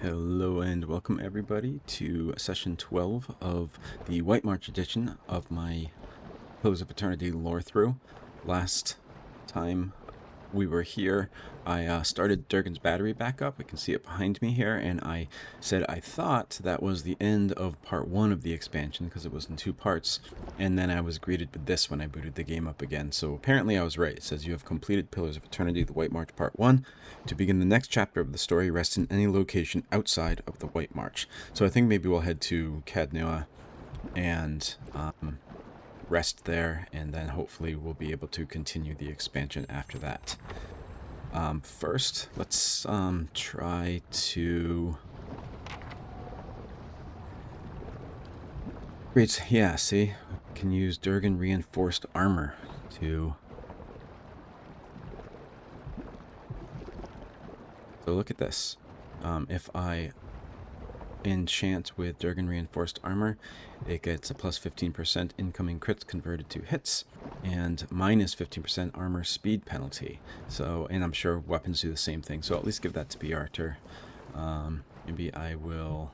Hello and welcome everybody to session 12 of the White March edition of my Pillars of Eternity Lorethrough. Last time we were here, I started Durgan's battery back up. I can see it behind me here, and I said I thought that was the end of part 1 of the expansion because it was in 2 parts, and then I was greeted with this when I booted the game up again. So apparently I was right. It says you have completed Pillars of Eternity, the White March part 1. To begin the next chapter of the story, rest in any location outside of the White March. So I think maybe we'll head to Cadnoa and rest there, and then hopefully we'll be able to continue the expansion after that. First, let's try to... Great, yeah, see? Can use Durgan reinforced armor to... So look at this. If I enchant with Durgan reinforced armor, it gets a plus 15% incoming crits converted to hits and minus 15% armor speed penalty. So, and I'm sure weapons do the same thing, so I'll at least give that to B. Arthur. Maybe I will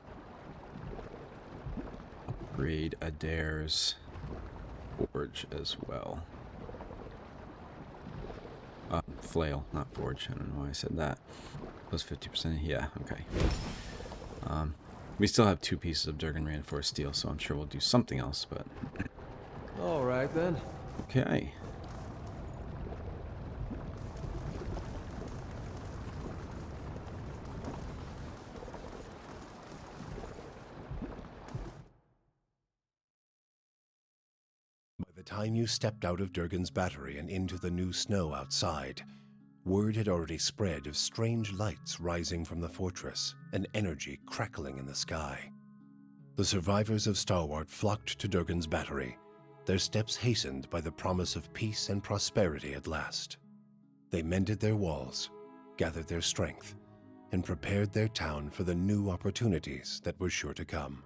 upgrade Adair's forge as well. Flail, not forge. I don't know why I said that. Plus 50%, yeah, okay. We still have 2 pieces of Durgan reinforced steel, so I'm sure we'll do something else, but... All right, then. Okay. By the time you stepped out of Durgan's battery and into the new snow outside, word had already spread of strange lights rising from the fortress and energy crackling in the sky. The survivors of Stalwart flocked to Durgan's battery, their steps hastened by the promise of peace and prosperity at last. They mended their walls, gathered their strength, and prepared their town for the new opportunities that were sure to come.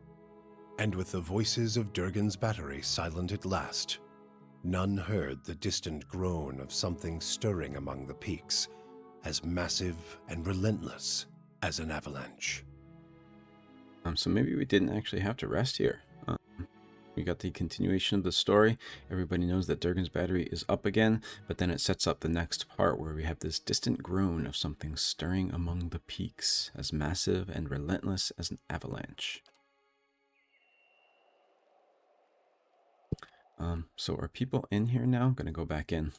And with the voices of Durgan's battery silent at last, none heard the distant groan of something stirring among the peaks, as massive and relentless as an avalanche. So maybe we didn't actually have to rest here. We got the continuation of the story. Everybody knows that Durgan's battery is up again, but then it sets up the next part where we have this distant groan of something stirring among the peaks, as massive and relentless as an avalanche. So are people in here now? I'm going to go back in.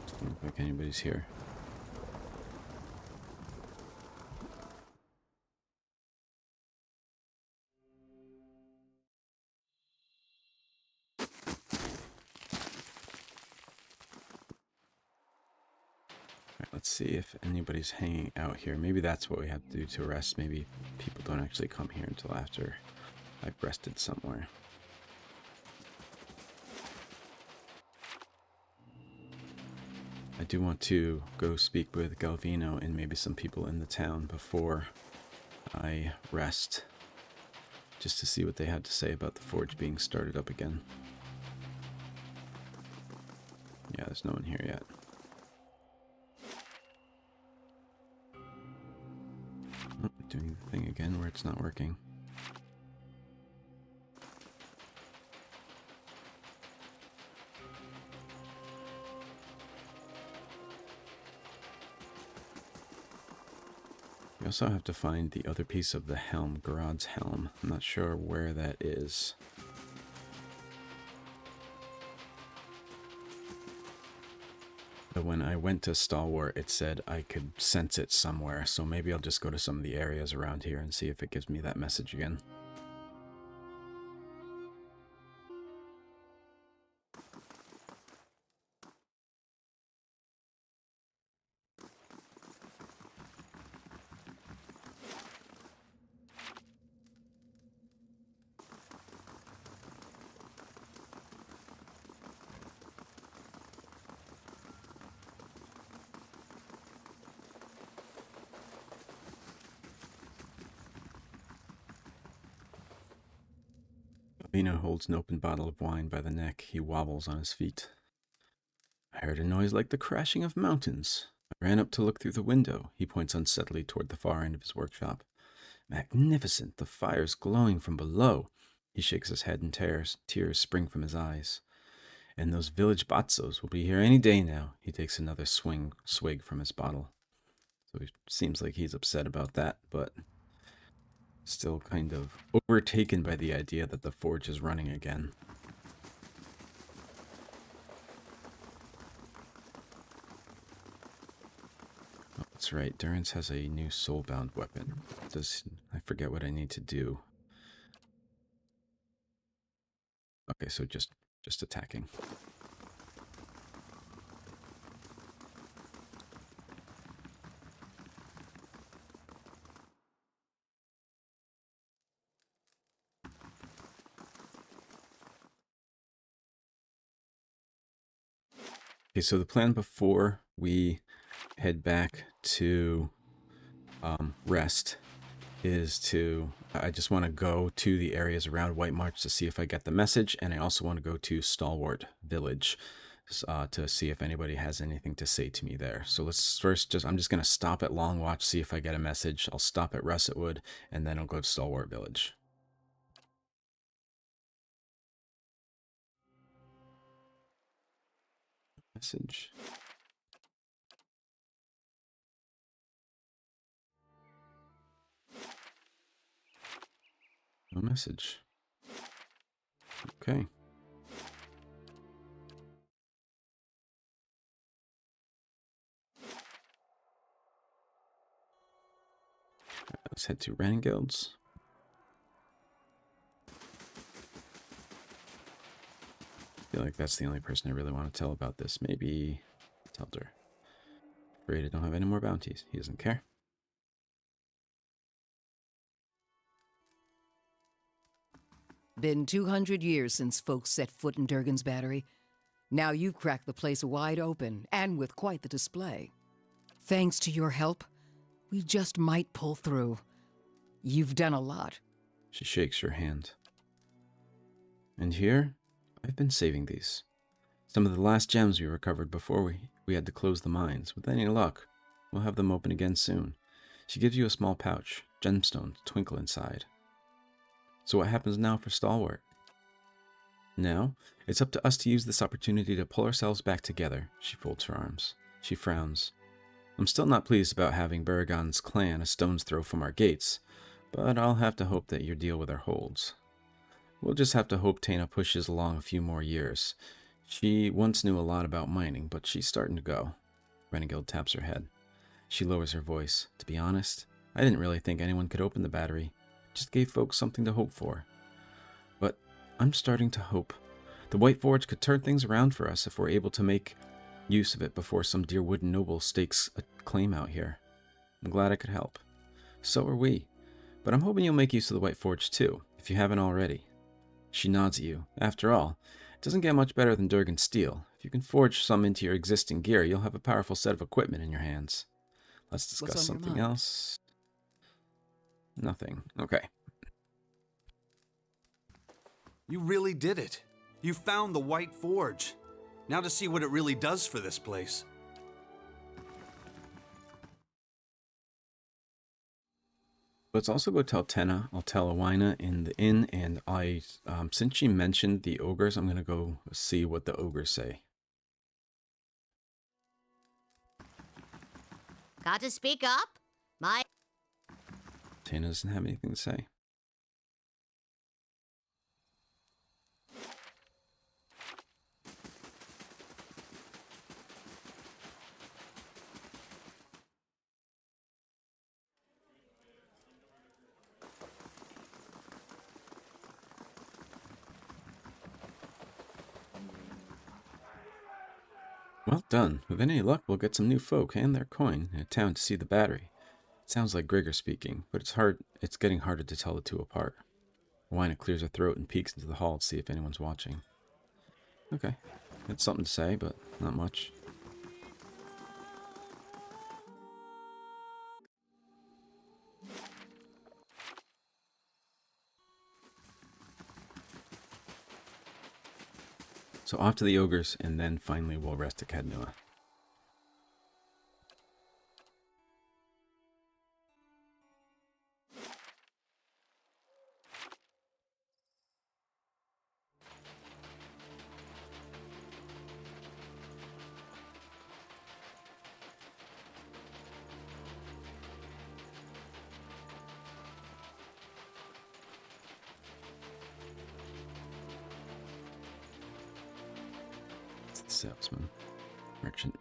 Doesn't look like anybody's here. Let's see if anybody's hanging out here. Maybe that's what we have to do to rest. Maybe people don't actually come here until after I've rested somewhere. I do want to go speak with Galvino and maybe some people in the town before I rest, just to see what they had to say about the forge being started up again. Yeah, there's no one here yet. Oh, doing the thing again where it's not working. We also have to find the other piece of the helm, Garad's helm. I'm not sure where that is. But when I went to Stalwart, it said I could sense it somewhere, so maybe I'll just go to some of the areas around here and see if it gives me that message again. Vino holds an open bottle of wine by the neck. He wobbles on his feet. I heard a noise like the crashing of mountains. I ran up to look through the window. He points unsteadily toward the far end of his workshop. Magnificent! The fire's glowing from below. He shakes his head and tears spring from his eyes. And those village batzos will be here any day now. He takes another swig from his bottle. So it seems like he's upset about that, but still kind of overtaken by the idea that the forge is running again. Oh, that's right. Durrance has a new soulbound weapon. I forget what I need to do? Okay, so just attacking. Okay, so the plan before we head back to rest is I just want to go to the areas around White March to see if I get the message, and I also want to go to Stalwart Village to see if anybody has anything to say to me there. So let's first I'm just going to stop at Long Watch, see if I get a message. I'll stop at Russetwood, and then I'll go to Stalwart Village. Message. No message. Okay. Let's head to Rangilds. I feel like that's the only person I really want to tell about this. Maybe Telder. Afraid I don't have any more bounties. He doesn't care. Been 200 years since folks set foot in Durgan's Battery. Now you've cracked the place wide open, and with quite the display. Thanks to your help, we just might pull through. You've done a lot. She shakes her hand. And here, I've been saving these. Some of the last gems we recovered before we had to close the mines. With any luck, we'll have them open again soon. She gives you a small pouch. Gemstones twinkle inside. So what happens now for Stalwart? Now, it's up to us to use this opportunity to pull ourselves back together. She folds her arms. She frowns. I'm still not pleased about having Baragon's clan a stone's throw from our gates, but I'll have to hope that your deal with her holds. We'll just have to hope Tana pushes along a few more years. She once knew a lot about mining, but she's starting to go. Renigild taps her head. She lowers her voice. To be honest, I didn't really think anyone could open the battery. It just gave folks something to hope for. But I'm starting to hope the White Forge could turn things around for us if we're able to make use of it before some dear wooden noble stakes a claim out here. I'm glad I could help. So are we. But I'm hoping you'll make use of the White Forge too, if you haven't already. She nods at you. After all, it doesn't get much better than Durgan steel. If you can forge some into your existing gear, you'll have a powerful set of equipment in your hands. Let's discuss something else. Nothing. Okay. You really did it. You found the White Forge. Now to see what it really does for this place. Let's also go tell Tenna. I'll tell Awina in the inn, and since she mentioned the ogres, I'm gonna go see what the ogres say. Got to speak up? Tenna doesn't have anything to say. Well done. With any luck, we'll get some new folk and their coin in a town to see the battery. It sounds like Grigor speaking, but it's getting harder to tell the two apart. Wina clears her throat and peeks into the hall to see if anyone's watching. Okay. It's something to say, but not much. So off to the ogres, and then finally we'll rest at Cadnua. Salesman. Merchant.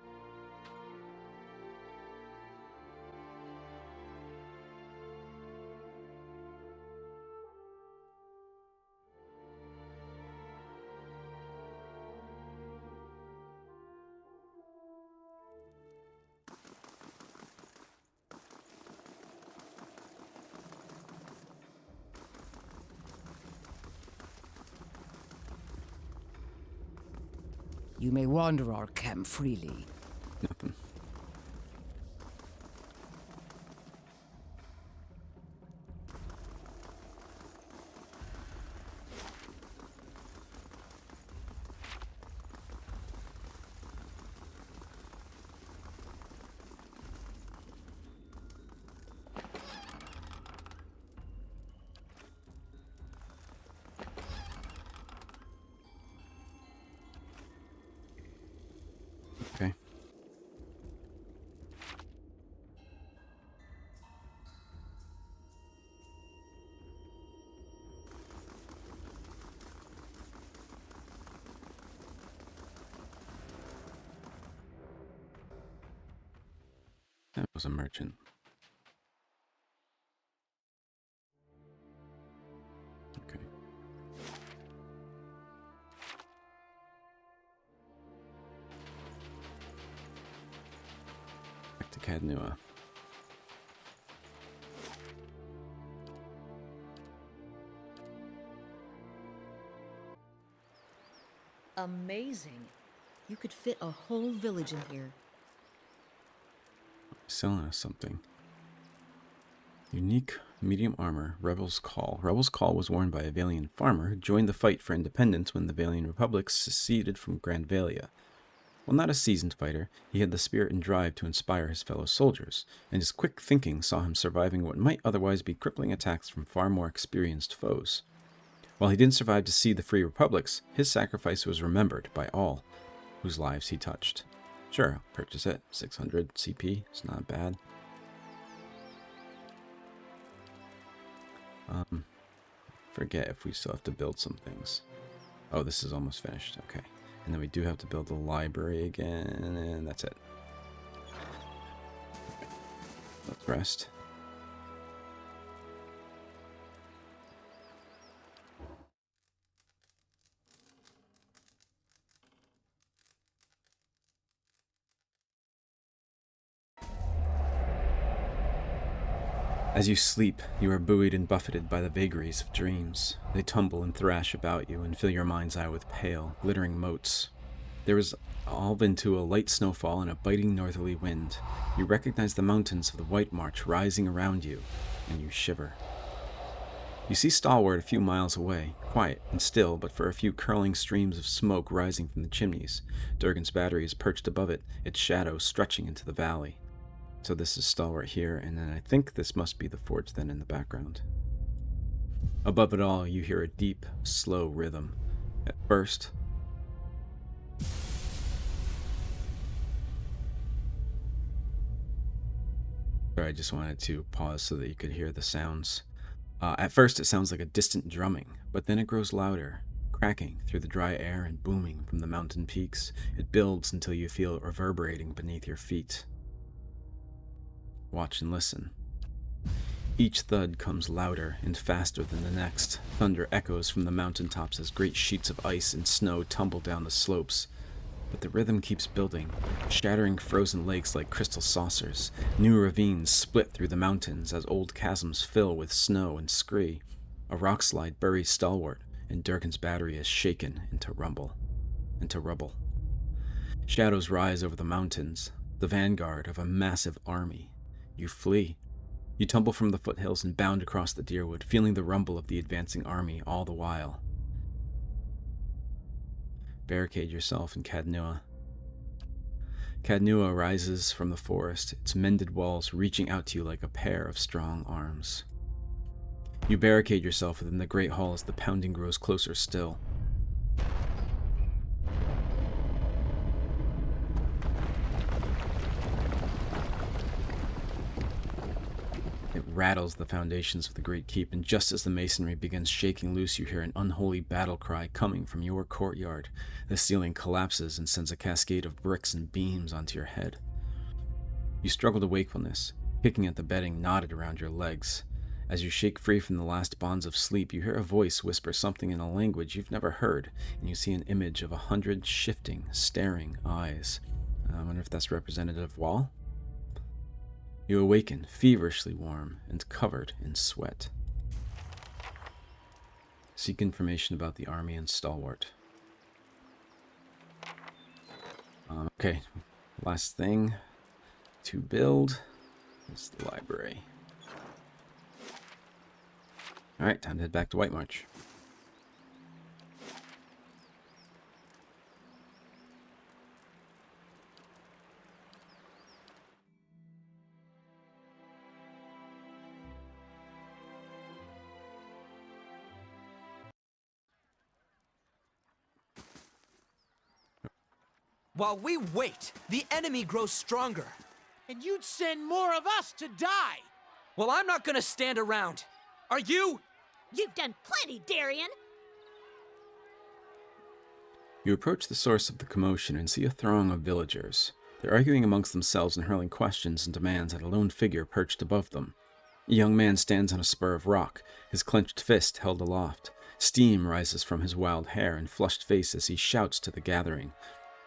You may wander our camp freely. Nothing. Okay. That was a merchant. Okay. Back to Cadnua. Amazing. You could fit a whole village in here. Selling us something. Unique medium armor, Rebel's Call. Rebel's Call was worn by a Valian farmer who joined the fight for independence when the Valian Republic seceded from Grandvalia. While not a seasoned fighter, he had the spirit and drive to inspire his fellow soldiers, and his quick thinking saw him surviving what might otherwise be crippling attacks from far more experienced foes. While he didn't survive to see the free republics, his sacrifice was remembered by all whose lives he touched. Sure, I'll purchase it. 600 CP, it's not bad. Forget if we still have to build some things. Oh, this is almost finished. Okay. And then we do have to build the library again, and that's it. Let's rest. As you sleep, you are buoyed and buffeted by the vagaries of dreams. They tumble and thrash about you and fill your mind's eye with pale, glittering motes. There is all into a light snowfall and a biting northerly wind. You recognize the mountains of the White March rising around you, and you shiver. You see Stalwart a few miles away, quiet and still, but for a few curling streams of smoke rising from the chimneys. Durgan's battery is perched above it, its shadow stretching into the valley. So this is Stalwart here, and then I think this must be the forge then in the background. Above it all, you hear a deep, slow rhythm. At first, I just wanted to pause so that you could hear the sounds. At first, it sounds like a distant drumming, but then it grows louder, cracking through the dry air and booming from the mountain peaks. It builds until you feel it reverberating beneath your feet. Watch and listen. Each thud comes louder and faster than the next. Thunder echoes from the mountaintops as great sheets of ice and snow tumble down the slopes. But the rhythm keeps building, shattering frozen lakes like crystal saucers. New ravines split through the mountains as old chasms fill with snow and scree. A rock slide buries Stalwart, and Durgan's battery is shaken into rubble. Shadows rise over the mountains, the vanguard of a massive army. You flee. You tumble from the foothills and bound across the deerwood, feeling the rumble of the advancing army all the while. barricade yourself in Cadnua. Cadnua rises from the forest, its mended walls reaching out to you like a pair of strong arms. You barricade yourself within the great hall as the pounding grows closer still. It rattles the foundations of the great keep, and just as the masonry begins shaking loose, you hear an unholy battle cry coming from your courtyard. The ceiling collapses and sends a cascade of bricks and beams onto your head. You struggle to wakefulness, picking at the bedding knotted around your legs. As you shake free from the last bonds of sleep, you hear a voice whisper something in a language you've never heard, and you see an image of 100 shifting, staring eyes. I wonder if that's representative of Wall? You awaken, feverishly warm and covered in sweat. Seek information about the army and Stalwart. Okay, last thing to build is the library. Alright, time to head back to White March. While we wait, the enemy grows stronger. And you'd send more of us to die! Well, I'm not gonna stand around. Are you? You've done plenty, Darian! You approach the source of the commotion and see a throng of villagers. They're arguing amongst themselves and hurling questions and demands at a lone figure perched above them. A young man stands on a spur of rock, his clenched fist held aloft. Steam rises from his wild hair and flushed face as he shouts to the gathering.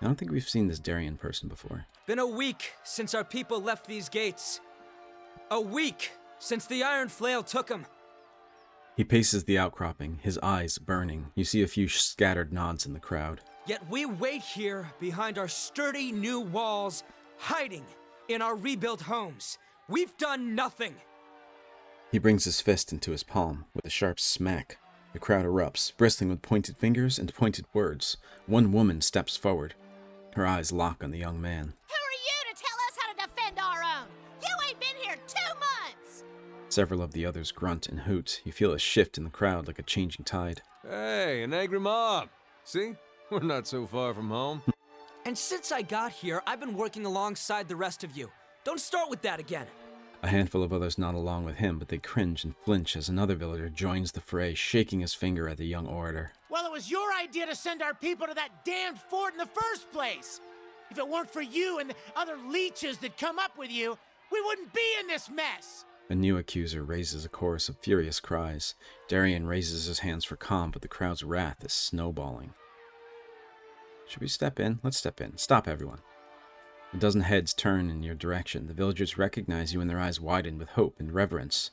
I don't think we've seen this Darian person before. Been a week since our people left these gates. A week since the Iron Flail took them. He paces the outcropping, his eyes burning. You see a few scattered nods in the crowd. Yet we wait here behind our sturdy new walls, hiding in our rebuilt homes. We've done nothing. He brings his fist into his palm with a sharp smack. The crowd erupts, bristling with pointed fingers and pointed words. One woman steps forward. Her eyes lock on the young man. Who are you to tell us how to defend our own? You ain't been here 2 months! Several of the others grunt and hoot. You feel a shift in the crowd like a changing tide. Hey, an angry mob. See? We're not so far from home. And since I got here, I've been working alongside the rest of you. Don't start with that again. A handful of others nod along with him, but they cringe and flinch as another villager joins the fray, shaking his finger at the young orator. Well, it was your idea to send our people to that damned fort in the first place! If it weren't for you and the other leeches that come up with you, we wouldn't be in this mess! A new accuser raises a chorus of furious cries. Darian raises his hands for calm, but the crowd's wrath is snowballing. Should we step in? Let's step in. Stop, everyone. A dozen heads turn in your direction. The villagers recognize you and their eyes widen with hope and reverence.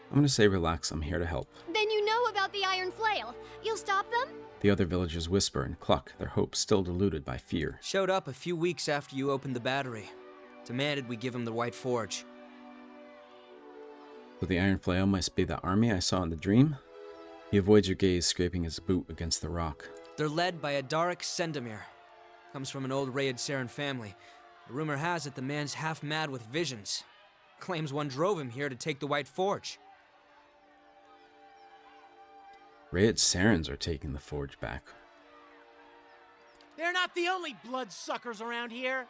I'm going to say relax, I'm here to help. Then you know about the Iron Flail. You'll stop them? The other villagers whisper and cluck, their hopes still diluted by fear. Showed up a few weeks after you opened the battery. Demanded we give him the White Forge. So the Iron Flail must be the army I saw in the dream? He avoids your gaze, scraping his boot against the rock. They're led by a Darek Sendamir. Comes from an old Rayed Saren family. The rumor has it the man's half mad with visions. Claims one drove him here to take the White Forge. Rayed Sarens are taking the forge back. They're not the only bloodsuckers around here!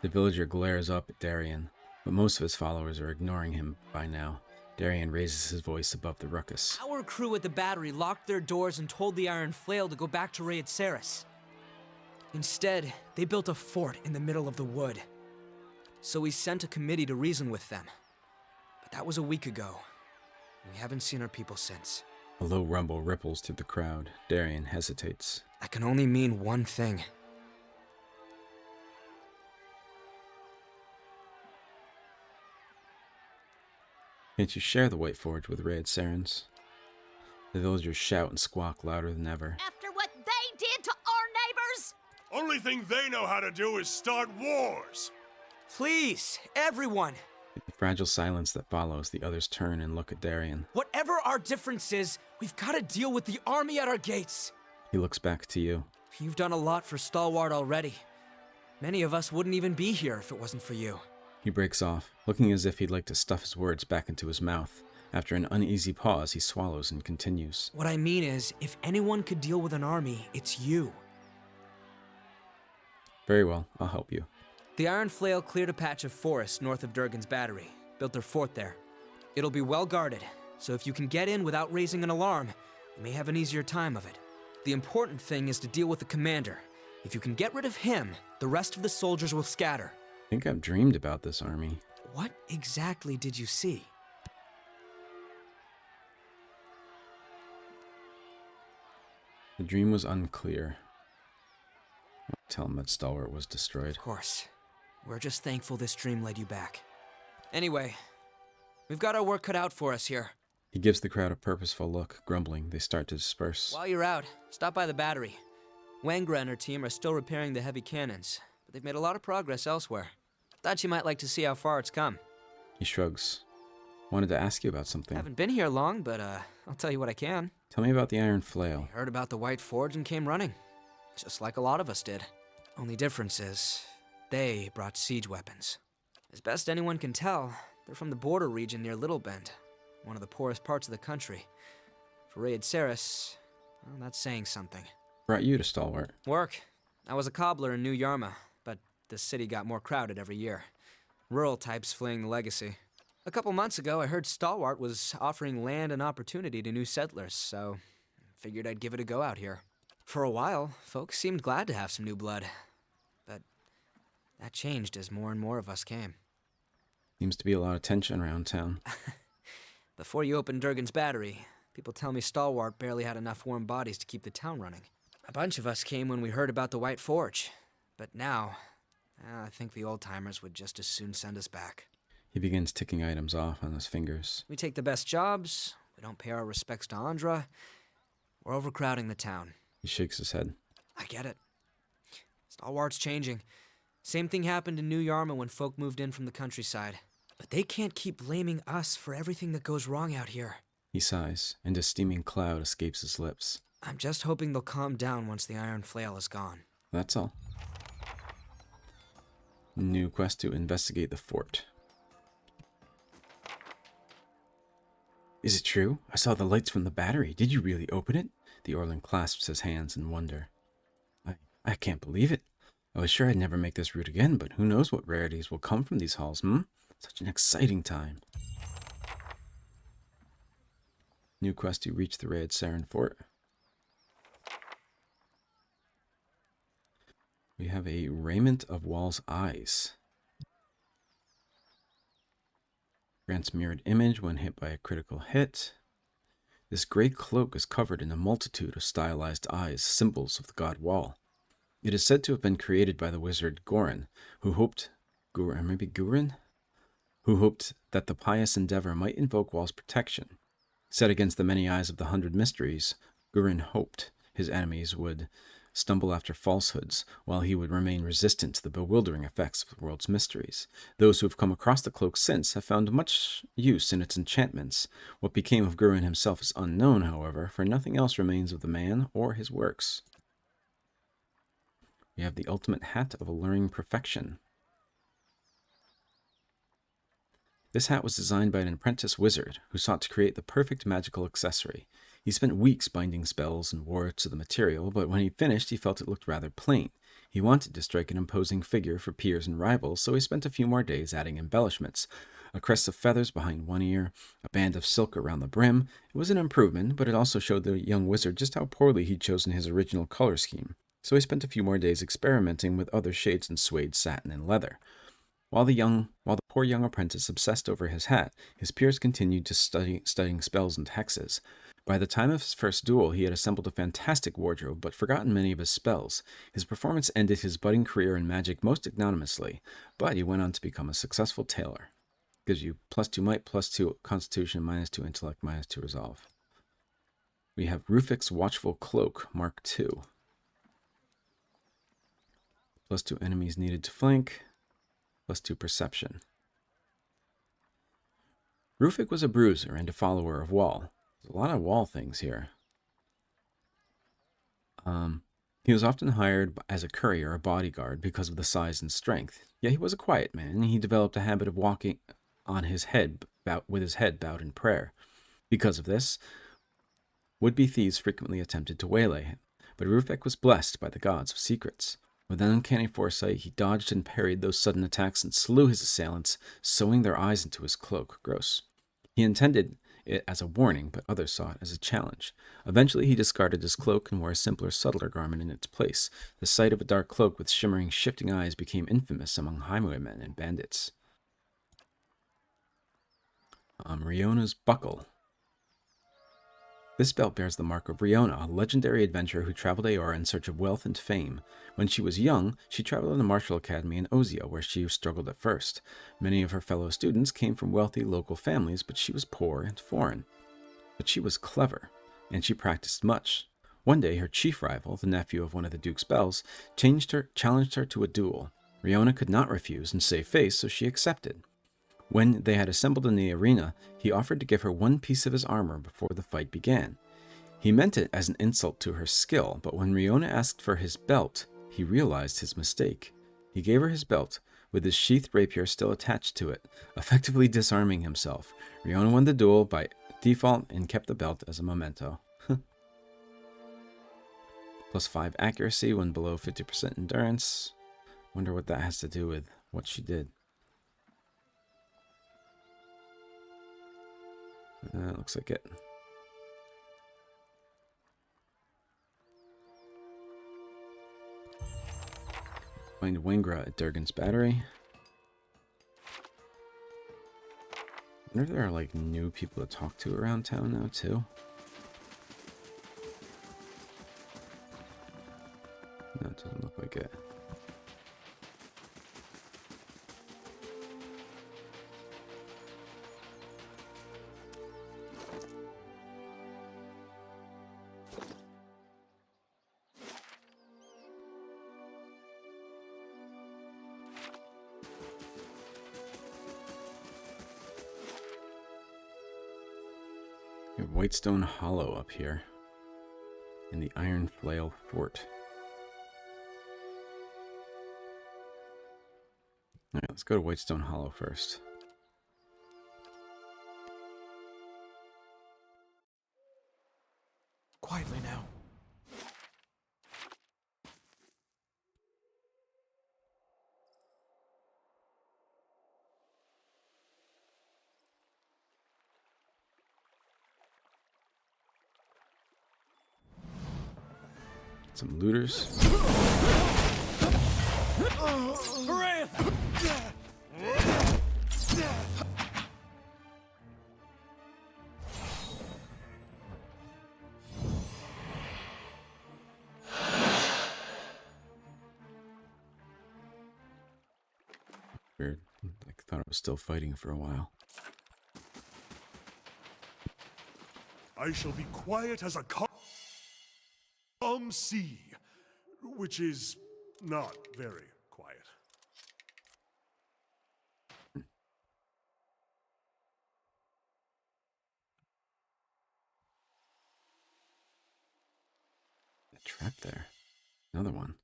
The villager glares up at Darian, but most of his followers are ignoring him by now. Darian raises his voice above the ruckus. Our crew at the battery locked their doors and told the Iron Flail to go back to Rayed Saris. Instead, they built a fort in the middle of the wood. So we sent a committee to reason with them. But that was a week ago. And we haven't seen our people since. A low rumble ripples through the crowd. Darian hesitates. That can only mean one thing. Can't you share the White Forge with Rayed Sarens? The villagers shout and squawk louder than ever. After what they did to our neighbors? Only thing they know how to do is start wars. Please, everyone, In the fragile silence that follows, the others turn and look at Darian. Whatever our difference is, we've got to deal with the army at our gates. He looks back to you. You've done a lot for Stalwart already. Many of us wouldn't even be here if it wasn't for you. He breaks off, looking as if he'd like to stuff his words back into his mouth. After an uneasy pause, he swallows and continues. What I mean is, if anyone could deal with an army, it's you. Very well, I'll help you. The Iron Flail cleared a patch of forest north of Durgan's Battery, built their fort there. It'll be well guarded, so if you can get in without raising an alarm, you may have an easier time of it. The important thing is to deal with the commander. If you can get rid of him, the rest of the soldiers will scatter. I think I've dreamed about this army. What exactly did you see? The dream was unclear. I'll tell him that Stalwart was destroyed. Of course. We're just thankful this dream led you back. Anyway, we've got our work cut out for us here. He gives the crowd a purposeful look. Grumbling, they start to disperse. While you're out, stop by the battery. Wangra and her team are still repairing the heavy cannons, but they've made a lot of progress elsewhere. Thought you might like to see how far it's come. He shrugs. Wanted to ask you about something. Haven't been here long, but I'll tell you what I can. Tell me about the Iron Flail. Heard about the White Forge and came running. Just like a lot of us did. Only difference is, they brought siege weapons. As best anyone can tell, they're from the border region near Little Bend, one of the poorest parts of the country. For Raid Ceres, well, that's saying something. Brought you to Stalwart. Work. I was a cobbler in New Yarma, but the city got more crowded every year. Rural types fleeing the legacy. A couple months ago, I heard Stalwart was offering land and opportunity to new settlers, so figured I'd give it a go out here. For a while, folks seemed glad to have some new blood, but that changed as more and more of us came. Seems to be a lot of tension around town. Before you opened Durgan's Battery, people tell me Stalwart barely had enough warm bodies to keep the town running. A bunch of us came when we heard about the White Forge, but now, I think the old-timers would just as soon send us back. He begins ticking items off on his fingers. We take the best jobs, we don't pay our respects to Andra, we're overcrowding the town. He shakes his head. I get it. Stalwart's changing. Same thing happened in New Yarma when folk moved in from the countryside. But they can't keep blaming us for everything that goes wrong out here. He sighs, and a steaming cloud escapes his lips. I'm just hoping they'll calm down once the Iron Flail is gone. That's all. New quest to investigate the fort. Is it true? I saw the lights from the battery. Did you really open it? The Orlan clasps his hands in wonder. I can't believe it. I was sure I'd never make this route again, but who knows what rarities will come from these halls, Such an exciting time. New quest to reach the Raid Saren fort. We have a Raiment of Wall's Eyes. Grants mirrored image when hit by a critical hit. This great cloak is covered in a multitude of stylized eyes, symbols of the god Wall. It is said to have been created by the wizard Gorin, who hoped that the pious endeavor might invoke Wall's protection. Set against the many eyes of the 100 mysteries, Gorin hoped his enemies would stumble after falsehoods, while he would remain resistant to the bewildering effects of the world's mysteries. Those who have come across the cloak since have found much use in its enchantments. What became of Gorin himself is unknown, however, for nothing else remains of the man or his works. We have the ultimate hat of alluring perfection. This hat was designed by an apprentice wizard who sought to create the perfect magical accessory. He spent weeks binding spells and wards to the material, but when he finished, he felt it looked rather plain. He wanted to strike an imposing figure for peers and rivals, so he spent a few more days adding embellishments. A crest of feathers behind one ear, a band of silk around the brim. It was an improvement, but it also showed the young wizard just how poorly he'd chosen his original color scheme. So he spent a few more days experimenting with other shades in suede, satin, and leather. While the poor young apprentice obsessed over his hat, his peers continued to studying spells and hexes. By the time of his first duel, he had assembled a fantastic wardrobe, but forgotten many of his spells. His performance ended his budding career in magic most ignominiously, but he went on to become a successful tailor. Gives you +2 might, +2 constitution, -2 intellect, -2 resolve. We have Rufik's Watchful Cloak, Mark II. +2 enemies needed to flank, +2 perception. Rufik was a bruiser and a follower of Wall. There's a lot of Wall things here. He was often hired as a courier or bodyguard because of the size and strength. Yet he was a quiet man, and he developed a habit of walking on his head with his head bowed in prayer. Because of this, would-be thieves frequently attempted to waylay him, but Rufik was blessed by the gods of secrets. With an uncanny foresight, he dodged and parried those sudden attacks and slew his assailants, sewing their eyes into his cloak. Gross. He intended it as a warning, but others saw it as a challenge. Eventually, he discarded his cloak and wore a simpler, subtler garment in its place. The sight of a dark cloak with shimmering, shifting eyes became infamous among highwaymen and bandits. Riona's Buckle. This belt bears the mark of Riona, a legendary adventurer who traveled Aora in search of wealth and fame. When she was young, she traveled in the martial academy in Ozio, where she struggled at first. Many of her fellow students came from wealthy local families, but she was poor and foreign. But she was clever, and she practiced much. One day, her chief rival, the nephew of one of the Duke's bells, challenged her to a duel. Riona could not refuse and save face, so she accepted. When they had assembled in the arena, he offered to give her one piece of his armor before the fight began. He meant it as an insult to her skill, but when Riona asked for his belt, he realized his mistake. He gave her his belt, with his sheathed rapier still attached to it, effectively disarming himself. Riona won the duel by default and kept the belt as a memento. Plus 5 accuracy when below 50% endurance. Wonder what that has to do with what she did. Looks like it. Find Wingra at Durgan's Battery. I wonder if there are like new people to talk to around town now too. No, it doesn't look like it. We have Whitestone Hollow up here in the Iron Flail Fort. Alright, let's go to Whitestone Hollow first. Quietly now. Some looters. Weird. I thought I was still fighting for a while. I shall be quiet as a calm sea, which is not very quiet. A trap there. Another one.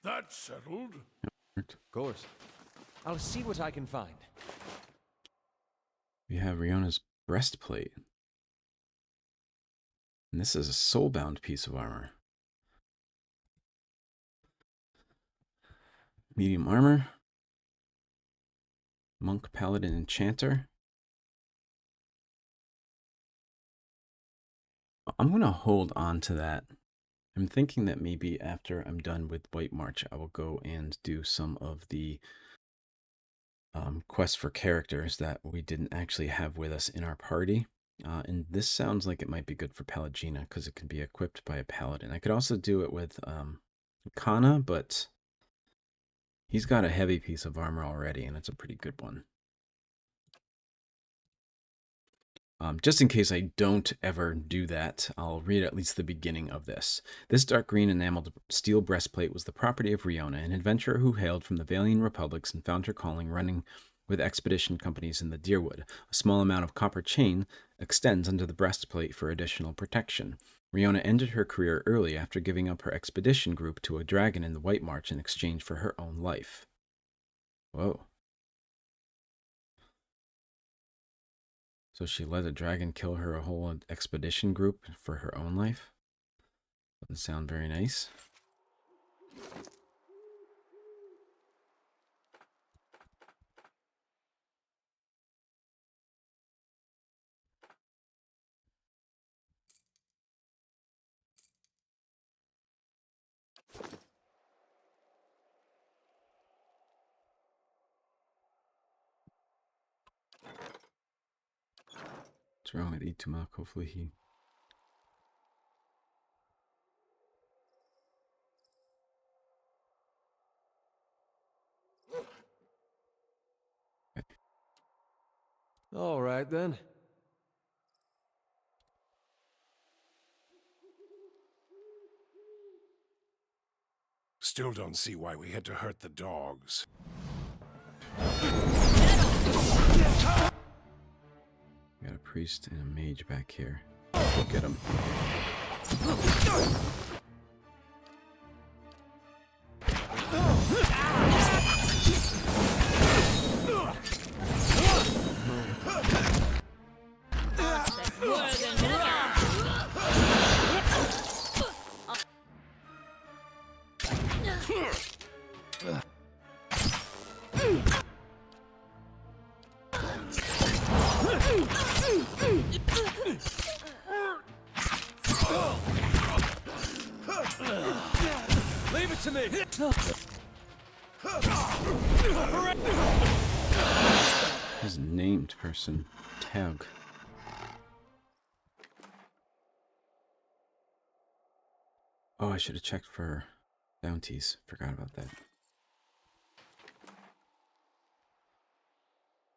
That's settled. Of course. I'll see what I can find. We have Riona's breastplate. And this is a soulbound piece of armor. Medium armor. Monk, Paladin, Enchanter. I'm going to hold on to that. I'm thinking that maybe after I'm done with White March, I will go and do some of the quests for characters that we didn't actually have with us in our party. And this sounds like it might be good for Pallegina because it can be equipped by a paladin. I could also do it with Kana, but he's got a heavy piece of armor already, and it's a pretty good one. Just in case I don't ever do that, I'll read at least the beginning of this. This dark green enameled steel breastplate was the property of Riona, an adventurer who hailed from the Valian Republics and found her calling running with expedition companies in the Deerwood. A small amount of copper chain extends under the breastplate for additional protection. Riona ended her career early after giving up her expedition group to a dragon in the White March in exchange for her own life. Whoa. So she let a dragon kill her whole expedition group for her own life? Doesn't sound very nice. What's wrong with Itumak? Hopefully he... All right, then. Still don't see why we had to hurt the dogs. We got a priest and a mage back here. Go get him. Leave it to me! His named person. Tag. Oh, I should have checked for bounties. Forgot about that.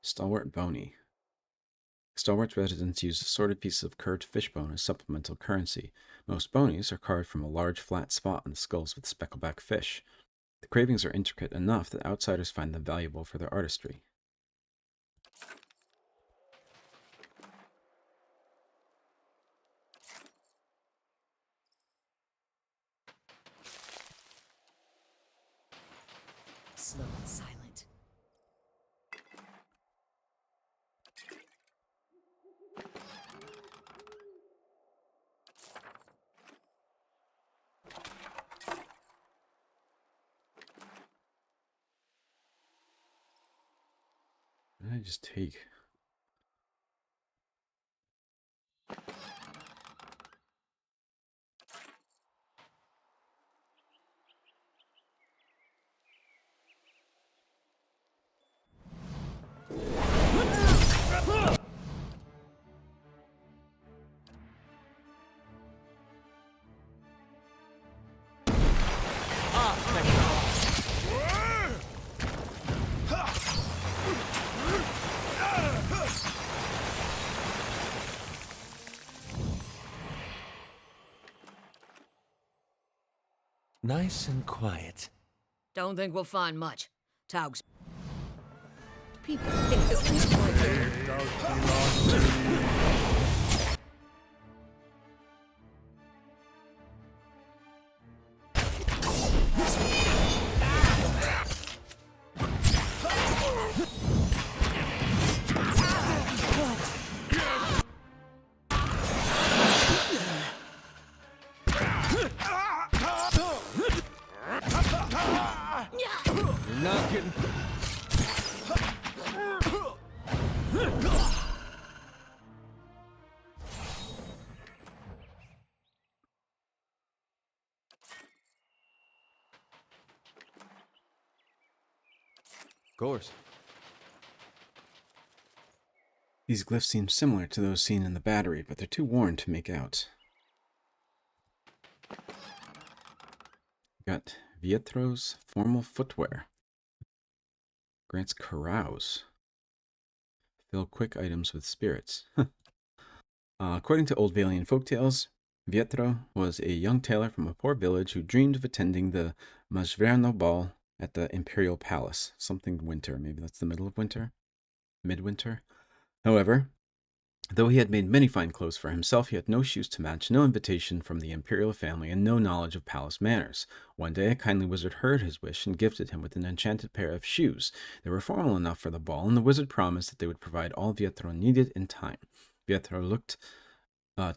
Stalwart Bony. Stalwart residents use assorted pieces of curved fishbone as supplemental currency. Most bonies are carved from a large flat spot on the skulls with speckleback fish. The cravings are intricate enough that outsiders find them valuable for their artistry. Slow and silent. What did I just take? Nice and quiet. Don't think we'll find much. Taug's people picked at least one day. You're not getting... Of course. These glyphs seem similar to those seen in the battery, but they're too worn to make out. Got Vietro's formal footwear. Grants carouse. Fill quick items with spirits. According to old Valian folktales, Vietro was a young tailor from a poor village who dreamed of attending the Majverno ball at the imperial palace. Something winter, maybe that's the middle of winter? Midwinter? However, though he had made many fine clothes for himself, he had no shoes to match, no invitation from the imperial family, and no knowledge of palace manners. One day, a kindly wizard heard his wish and gifted him with an enchanted pair of shoes. They were formal enough for the ball, and the wizard promised that they would provide all Vietro needed in time. Vietro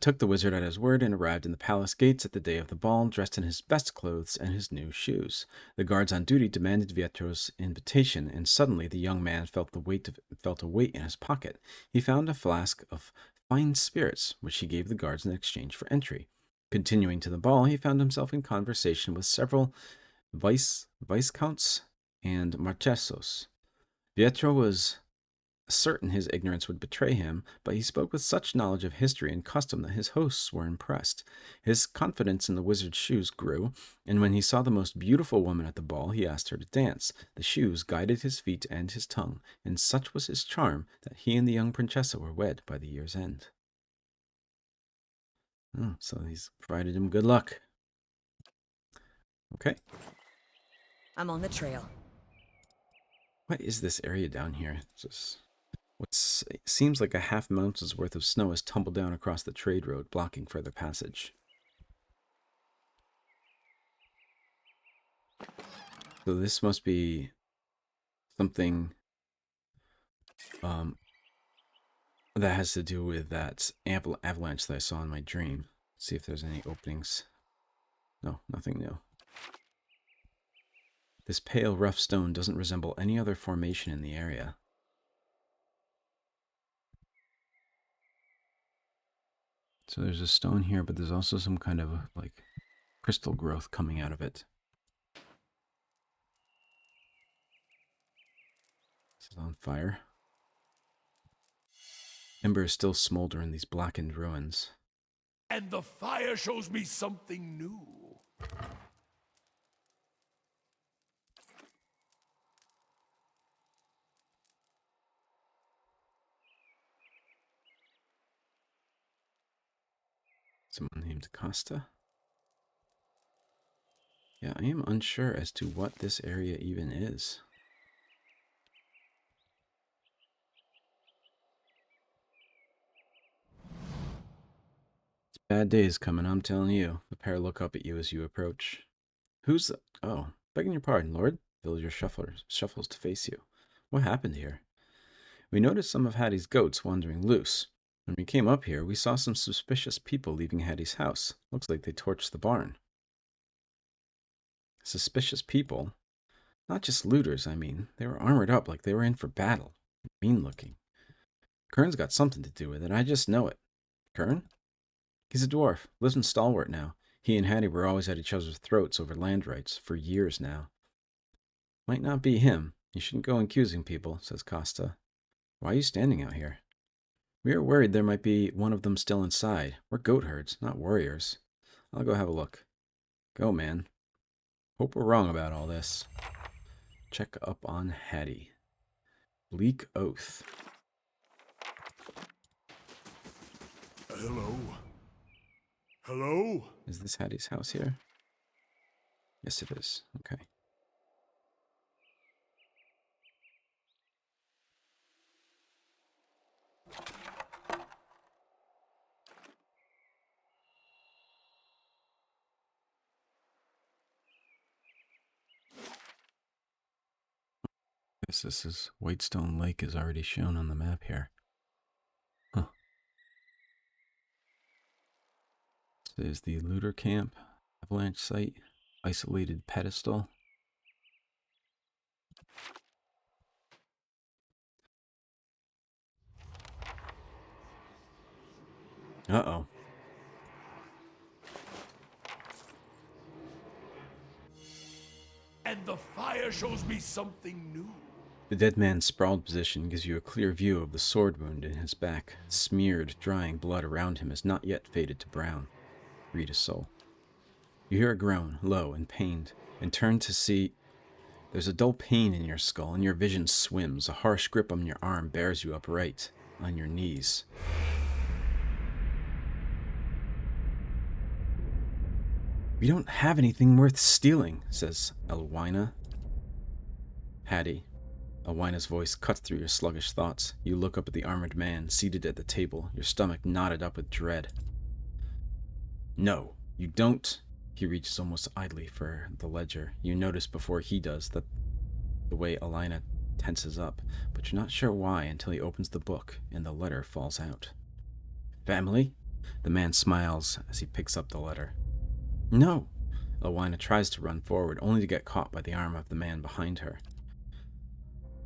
took the wizard at his word and arrived in the palace gates at the day of the ball, dressed in his best clothes and his new shoes. The guards on duty demanded Vietro's invitation, and suddenly the young man felt a weight in his pocket. He found a flask of fine spirits, which he gave the guards in exchange for entry. Continuing to the ball, he found himself in conversation with several viscounts and marchesos. Vietro was certain his ignorance would betray him, but he spoke with such knowledge of history and custom that his hosts were impressed. His confidence in the wizard's shoes grew, and when he saw the most beautiful woman at the ball, he asked her to dance. The shoes guided his feet and his tongue, and such was his charm that he and the young princessa were wed by the year's end. Oh, so he's provided him good luck. Okay. I'm on the trail. What is this area down here? What seems like a half mountain's worth of snow has tumbled down across the trade road, blocking further passage. So this must be something that has to do with that avalanche that I saw in my dream. Let's see if there's any openings. No, nothing new. This pale, rough stone doesn't resemble any other formation in the area. So there's a stone here, but there's also some kind of like crystal growth coming out of it. This is on fire. Embers still smolder in these blackened ruins. And the fire shows me something new. Someone named Costa? Yeah, I am unsure as to what this area even is. It's bad days coming, I'm telling you. The pair look up at you as you approach. Who's the... Oh, begging your pardon, Lord. Villager shuffles to face you. What happened here? We noticed some of Hattie's goats wandering loose. When we came up here, we saw some suspicious people leaving Hattie's house. Looks like they torched the barn. Suspicious people? Not just looters, I mean. They were armored up like they were in for battle. Mean looking. Kern's got something to do with it, I just know it. Kern? He's a dwarf. Lives in Stalwart now. He and Hattie were always at each other's throats over land rights, for years now. Might not be him. You shouldn't go accusing people, says Costa. Why are you standing out here? We are worried there might be one of them still inside. We're goat herds, not warriors. I'll go have a look. Go, man. Hope we're wrong about all this. Check up on Hattie. Bleak Oath. Hello? Hello? Is this Hattie's house here? Yes, it is. Okay. This is Whitestone Lake is already shown on the map here. Huh. This is the looter camp, avalanche site, isolated pedestal. Uh-oh. And the fire shows me something new. The dead man's sprawled position gives you a clear view of the sword wound in his back. Smeared, drying blood around him has not yet faded to brown. Read his soul. You hear a groan, low and pained, and turn to see. There's a dull pain in your skull, and your vision swims. A harsh grip on your arm bears you upright, on your knees. We don't have anything worth stealing, says Elwina. Hattie. Elwina's voice cuts through your sluggish thoughts. You look up at the armored man, seated at the table, your stomach knotted up with dread. No, you don't. He reaches almost idly for the ledger. You notice before he does that the way Elwina tenses up, but you're not sure why until he opens the book and the letter falls out. Family? The man smiles as he picks up the letter. No. Elwina tries to run forward, only to get caught by the arm of the man behind her.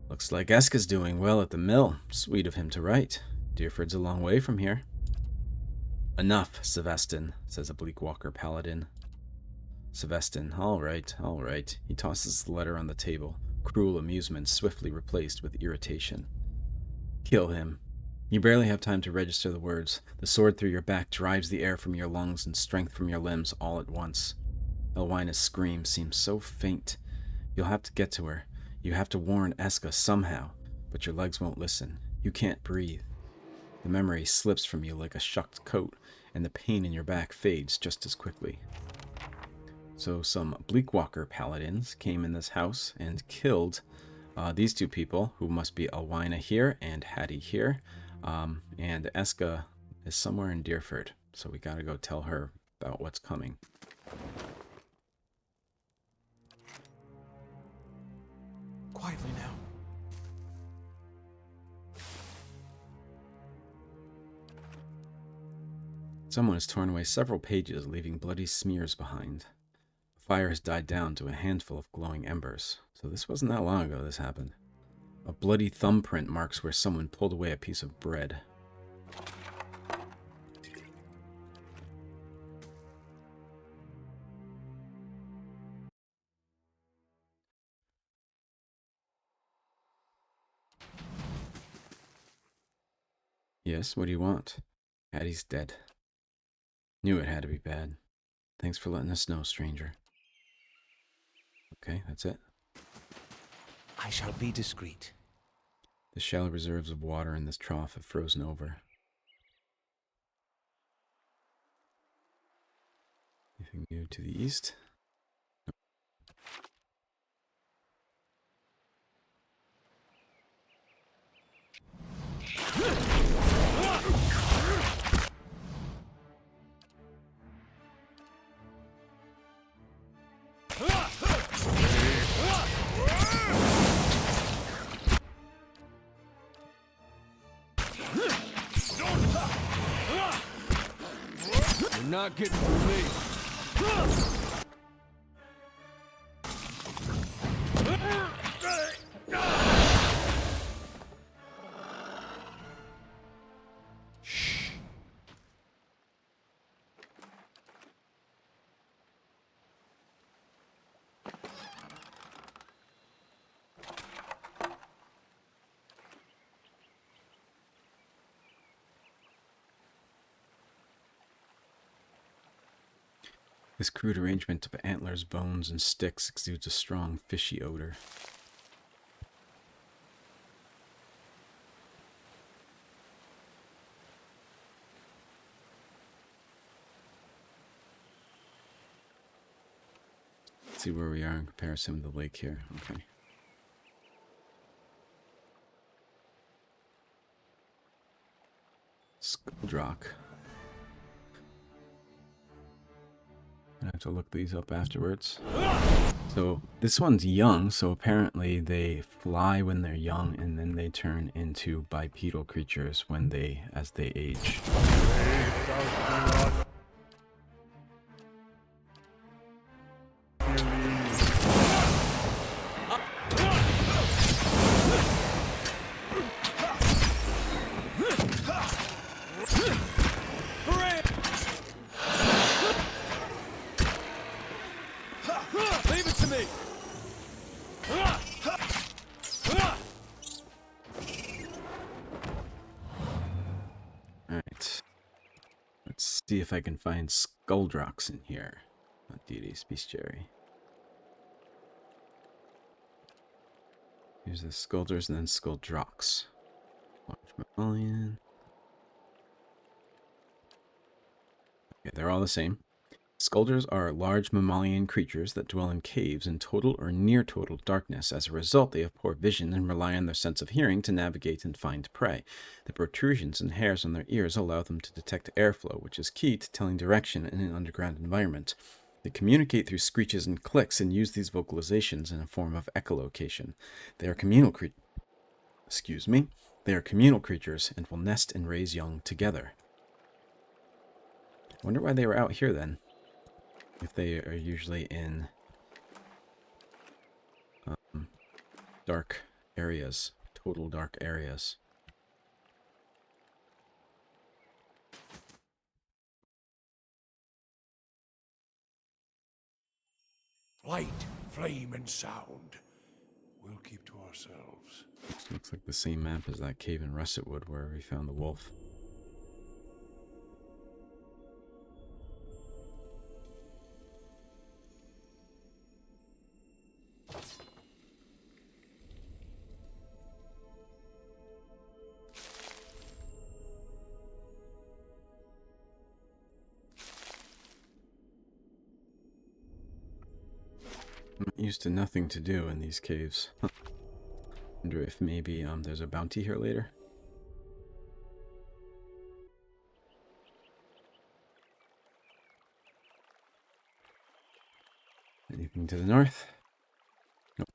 Looks like Eska's doing well at the mill. Sweet of him to write. Deerford's a long way from here. Enough, Sevestin, says a Bleakwalker paladin. Sevestin, all right. He tosses the letter on the table, cruel amusement swiftly replaced with irritation. Kill him. You barely have time to register the words. The sword through your back drives the air from your lungs and strength from your limbs all at once. Elwina's scream seems so faint. You'll have to get to her. You have to warn Eska somehow, but your legs won't listen. You can't breathe. The memory slips from you like a shucked coat, and the pain in your back fades just as quickly. So some Bleakwalker paladins came in this house and killed these two people, who must be Elwina here and Hattie here. And Eska is somewhere in Deerford, so we gotta go tell her about what's coming. Quietly now. Someone has torn away several pages, leaving bloody smears behind. The fire has died down to a handful of glowing embers, so this wasn't that long ago this happened. A bloody thumbprint marks where someone pulled away a piece of bread. Yes, what do you want? Hattie's dead. Knew it had to be bad. Thanks for letting us know, stranger. Okay, that's it. I shall be discreet. The shallow reserves of water in this trough have frozen over. Anything new to the east? You're not getting through me. This crude arrangement of antlers, bones, and sticks exudes a strong, fishy odor. Let's see where we are in comparison to the lake here. Okay. Skuldrock. I have to look these up afterwards. So this one's young, so apparently they fly when they're young and then they turn into bipedal creatures as they age. See if I can find Skulldrocks in here. Not deities, bestiary. Here's the Skulders and then Skulldrocks. Large mammalian. Okay, they're all the same. Skulders are large mammalian creatures that dwell in caves in total or near total darkness. As a result, they have poor vision and rely on their sense of hearing to navigate and find prey. The protrusions and hairs on their ears allow them to detect airflow, which is key to telling direction in an underground environment. They communicate through screeches and clicks and use these vocalizations in a form of echolocation. They are communal They are communal creatures and will nest and raise young together. I wonder why they were out here then. If they are usually in dark areas, total dark areas. Light, flame, and sound. We'll keep to ourselves. Looks like the same map as that cave in Russetwood where we found the wolf. I'm not used to nothing to do in these caves. Wonder if maybe there's a bounty here later. Anything to the north? Nope.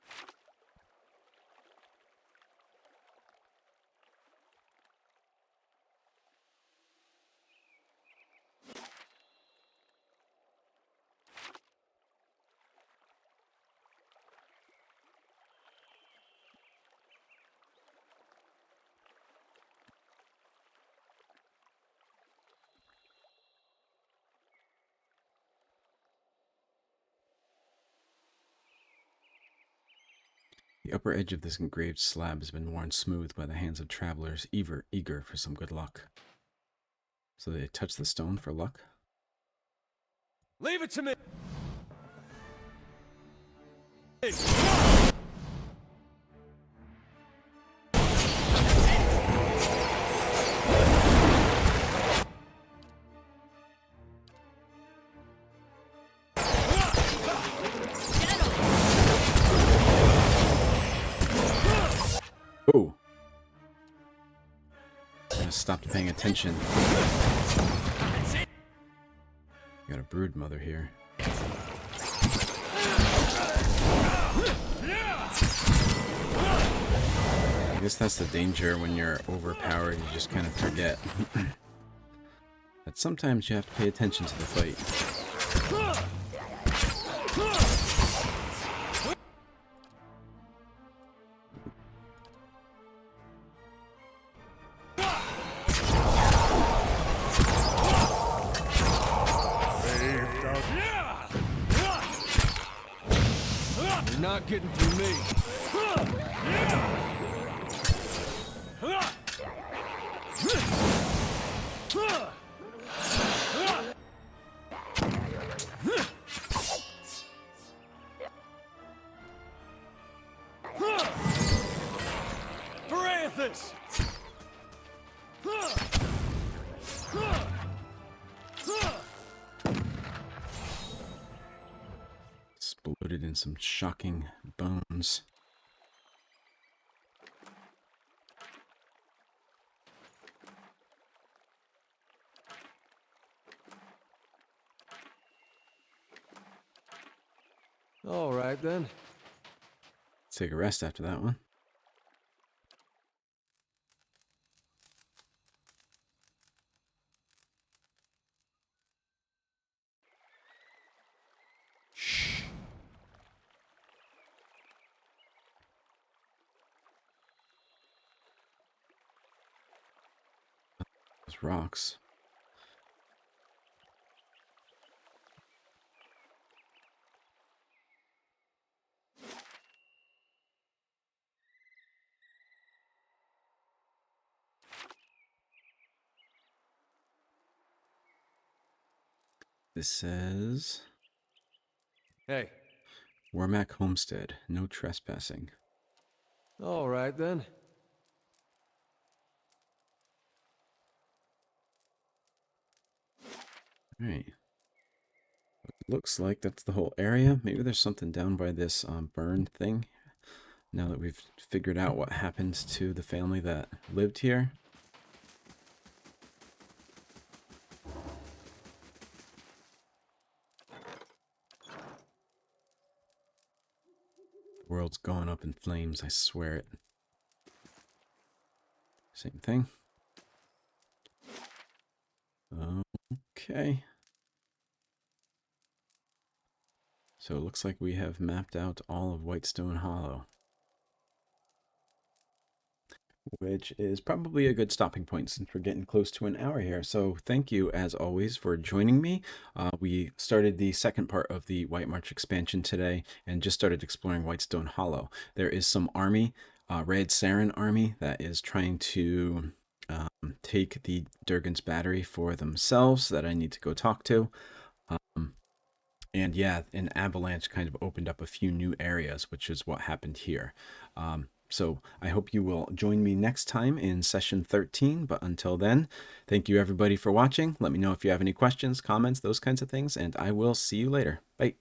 The upper edge of this engraved slab has been worn smooth by the hands of travelers eager for some good luck. So they touch the stone for luck? Leave it to me! Oh! I stopped paying attention. Got a brood mother here. I guess that's the danger when you're overpowered, you just kind of forget. That sometimes you have to pay attention to the fight. You're not getting through me. Varanthus! Exploded in some shocking bones. All right, then. Take a rest after that one. Those rocks. This says Hey. Wormack Homestead. No trespassing. All right, then. All right. Looks like that's the whole area. Maybe there's something down by this burn thing. Now that we've figured out what happened to the family that lived here. The world's going up in flames, I swear it. Same thing. Okay. So it looks like we have mapped out all of Whitestone Hollow, which is probably a good stopping point since we're getting close to an hour here. So thank you, as always, for joining me. We started the second part of the White March expansion today and just started exploring Whitestone Hollow. There is some army, Red Saren army, that is trying to take the Durgan's Battery for themselves that I need to go talk to. And yeah, an avalanche kind of opened up a few new areas, which is what happened here. So I hope you will join me next time in session 13. But until then, thank you everybody for watching. Let me know if you have any questions, comments, those kinds of things, and I will see you later. Bye.